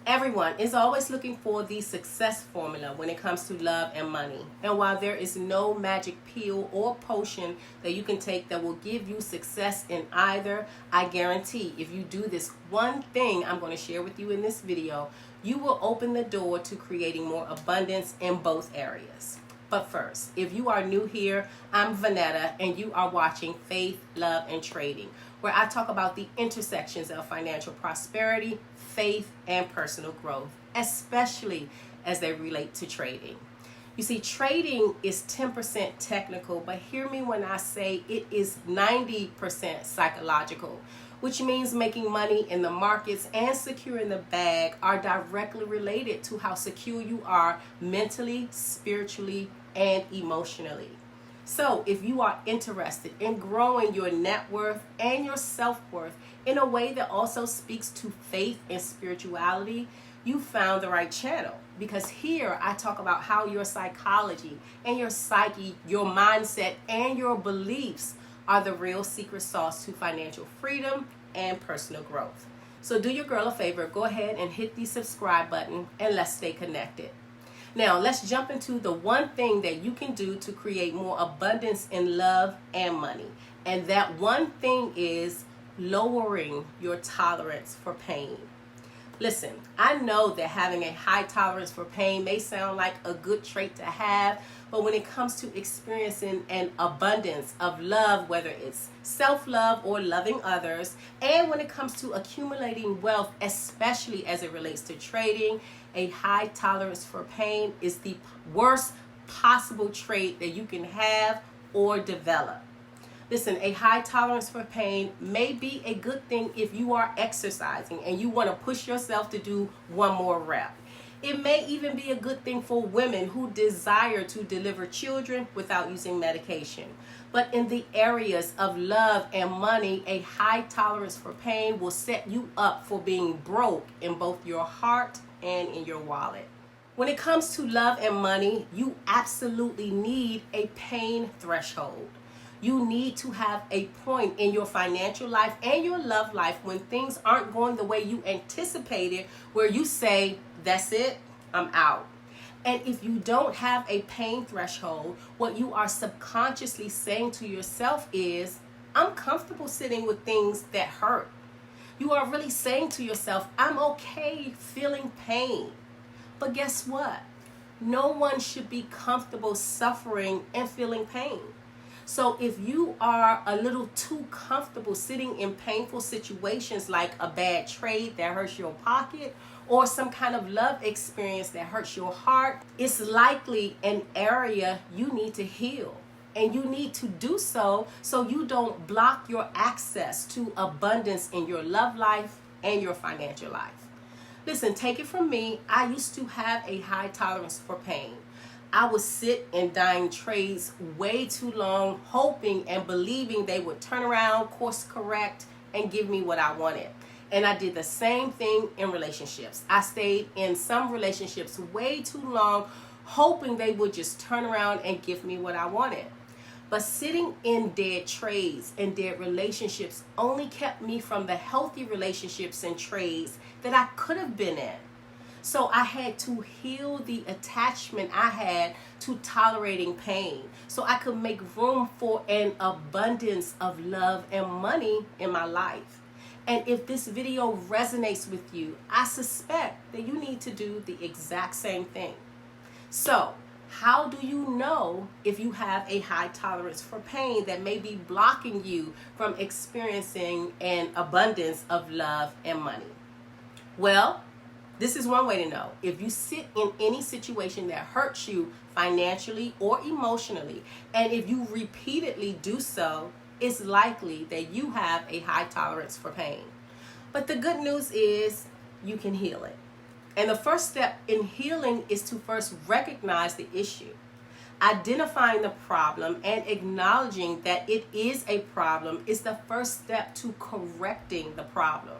Everyone is always looking for the success formula when it comes to love and money. And while there is no magic pill or potion that you can take that will give you success in either, I guarantee if you do this one thing I'm going to share with you in this video, you will open the door to creating more abundance in both areas. But first, if you are new here, I'm Vanetta, and you are watching Faith, Love, and Trading, where I talk about the intersections of financial prosperity, faith, and personal growth, especially as they relate to trading. You see, trading is 10% technical, but hear me when I say it is 90% psychological, which means making money in the markets and securing the bag are directly related to how secure you are mentally, spiritually, and emotionally. So if you are interested in growing your net worth and your self-worth in a way that also speaks to faith and spirituality, you found the right channel, because here I talk about how your psychology and your psyche, your mindset, and your beliefs are the real secret sauce to financial freedom and personal growth. So do your girl a favor, go ahead and hit the subscribe button, and let's stay connected. Now, let's jump into the one thing that you can do to create more abundance in love and money. And that one thing is lowering your tolerance for pain. Listen, I know that having a high tolerance for pain may sound like a good trait to have, but when it comes to experiencing an abundance of love, whether it's self-love or loving others, and when it comes to accumulating wealth, especially as it relates to trading, a high tolerance for pain is the worst possible trait that you can have or develop. Listen, a high tolerance for pain may be a good thing if you are exercising and you want to push yourself to do one more rep. It may even be a good thing for women who desire to deliver children without using medication. But in the areas of love and money, a high tolerance for pain will set you up for being broke in both your heart and in your wallet. When it comes to love and money, you absolutely need a pain threshold. You need to have a point in your financial life and your love life when things aren't going the way you anticipated, where you say, that's it, I'm out. And if you don't have a pain threshold, what you are subconsciously saying to yourself is, I'm comfortable sitting with things that hurt. You are really saying to yourself, I'm okay feeling pain. But guess what? No one should be comfortable suffering and feeling pain. So if you are a little too comfortable sitting in painful situations like a bad trade that hurts your pocket or some kind of love experience that hurts your heart, it's likely an area you need to heal. And you need to do so you don't block your access to abundance in your love life and your financial life. Listen, take it from me, I used to have a high tolerance for pain. I would sit in dying trades way too long, hoping and believing they would turn around, course correct, and give me what I wanted. And I did the same thing in relationships. I stayed in some relationships way too long, hoping they would just turn around and give me what I wanted. But sitting in dead trades and dead relationships only kept me from the healthy relationships and trades that I could have been in. So I had to heal the attachment I had to tolerating pain so I could make room for an abundance of love and money in my life. And if this video resonates with you, I suspect that you need to do the exact same thing. So, how do you know if you have a high tolerance for pain that may be blocking you from experiencing an abundance of love and money? Well, this is one way to know. If you sit in any situation that hurts you financially or emotionally, and if you repeatedly do so, it's likely that you have a high tolerance for pain. But the good news is you can heal it. And the first step in healing is to first recognize the issue. Identifying the problem and acknowledging that it is a problem is the first step to correcting the problem.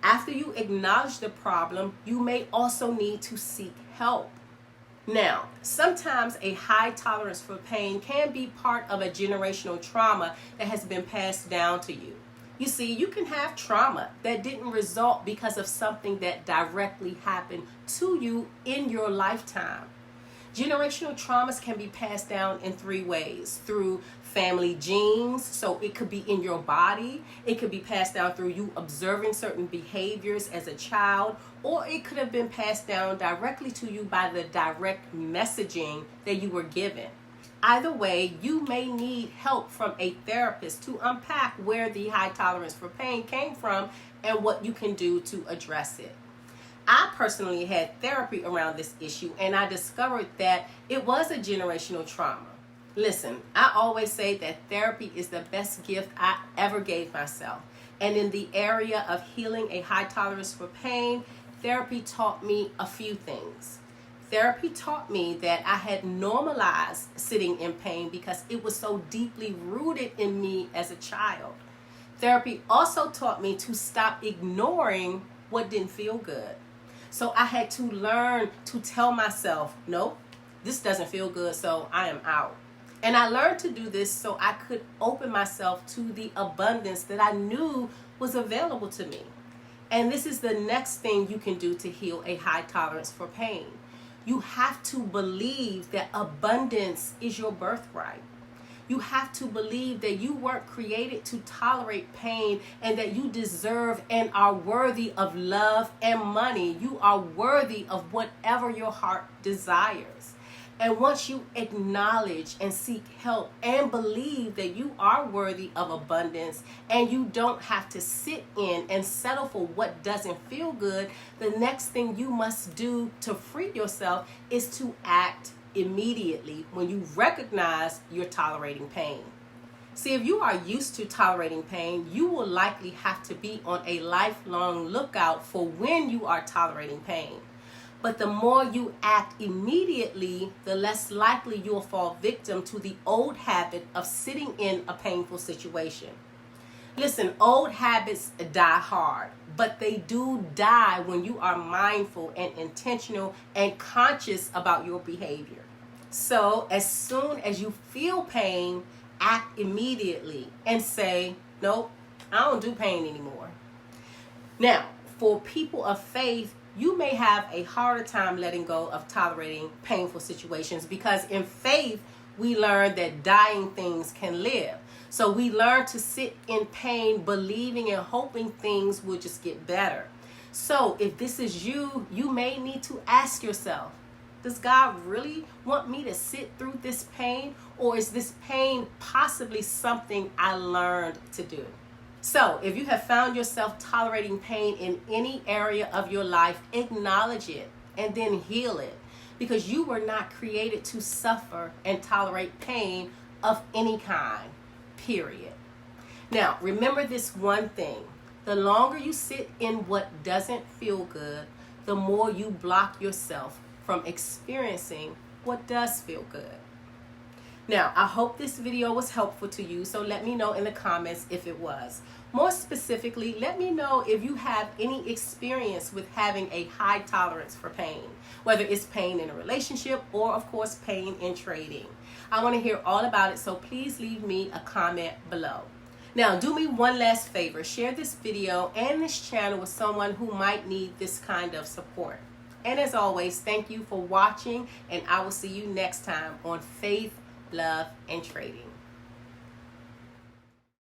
After you acknowledge the problem, you may also need to seek help. Now, sometimes a high tolerance for pain can be part of a generational trauma that has been passed down to you. You see, you can have trauma that didn't result because of something that directly happened to you in your lifetime. Generational traumas can be passed down in 3 ways: through family genes, so it could be in your body, it could be passed down through you observing certain behaviors as a child, or it could have been passed down directly to you by the direct messaging that you were given. Either way, you may need help from a therapist to unpack where the high tolerance for pain came from and what you can do to address it. I personally had therapy around this issue, and I discovered that it was a generational trauma. Listen, I always say that therapy is the best gift I ever gave myself. And in the area of healing a high tolerance for pain, therapy taught me a few things. Therapy taught me that I had normalized sitting in pain because it was so deeply rooted in me as a child. Therapy also taught me to stop ignoring what didn't feel good. So I had to learn to tell myself, nope, this doesn't feel good, so I am out. And I learned to do this so I could open myself to the abundance that I knew was available to me. And this is the next thing you can do to heal a high tolerance for pain. You have to believe that abundance is your birthright. You have to believe that you weren't created to tolerate pain and that you deserve and are worthy of love and money. You are worthy of whatever your heart desires. And once you acknowledge and seek help and believe that you are worthy of abundance and you don't have to sit in and settle for what doesn't feel good, the next thing you must do to free yourself is to act immediately when you recognize you're tolerating pain. See, if you are used to tolerating pain, you will likely have to be on a lifelong lookout for when you are tolerating pain. But the more you act immediately, the less likely you'll fall victim to the old habit of sitting in a painful situation. Listen, old habits die hard, but they do die when you are mindful and intentional and conscious about your behavior. So as soon as you feel pain, act immediately and say, nope, I don't do pain anymore. Now, for people of faith, you may have a harder time letting go of tolerating painful situations because in faith, we learn that dying things can live. So we learn to sit in pain, believing and hoping things will just get better. So if this is you, you may need to ask yourself, does God really want me to sit through this pain? Or is this pain possibly something I learned to do? So if you have found yourself tolerating pain in any area of your life, acknowledge it and then heal it, because you were not created to suffer and tolerate pain of any kind, period. Now, remember this one thing. The longer you sit in what doesn't feel good, the more you block yourself from experiencing what does feel good. Now, I hope this video was helpful to you, so let me know in the comments if it was. More specifically, let me know if you have any experience with having a high tolerance for pain, whether it's pain in a relationship or, of course, pain in trading. I want to hear all about it, so please leave me a comment below. Now, do me one last favor. Share this video and this channel with someone who might need this kind of support. And as always, thank you for watching, and I will see you next time on Faith, Love, and Trading.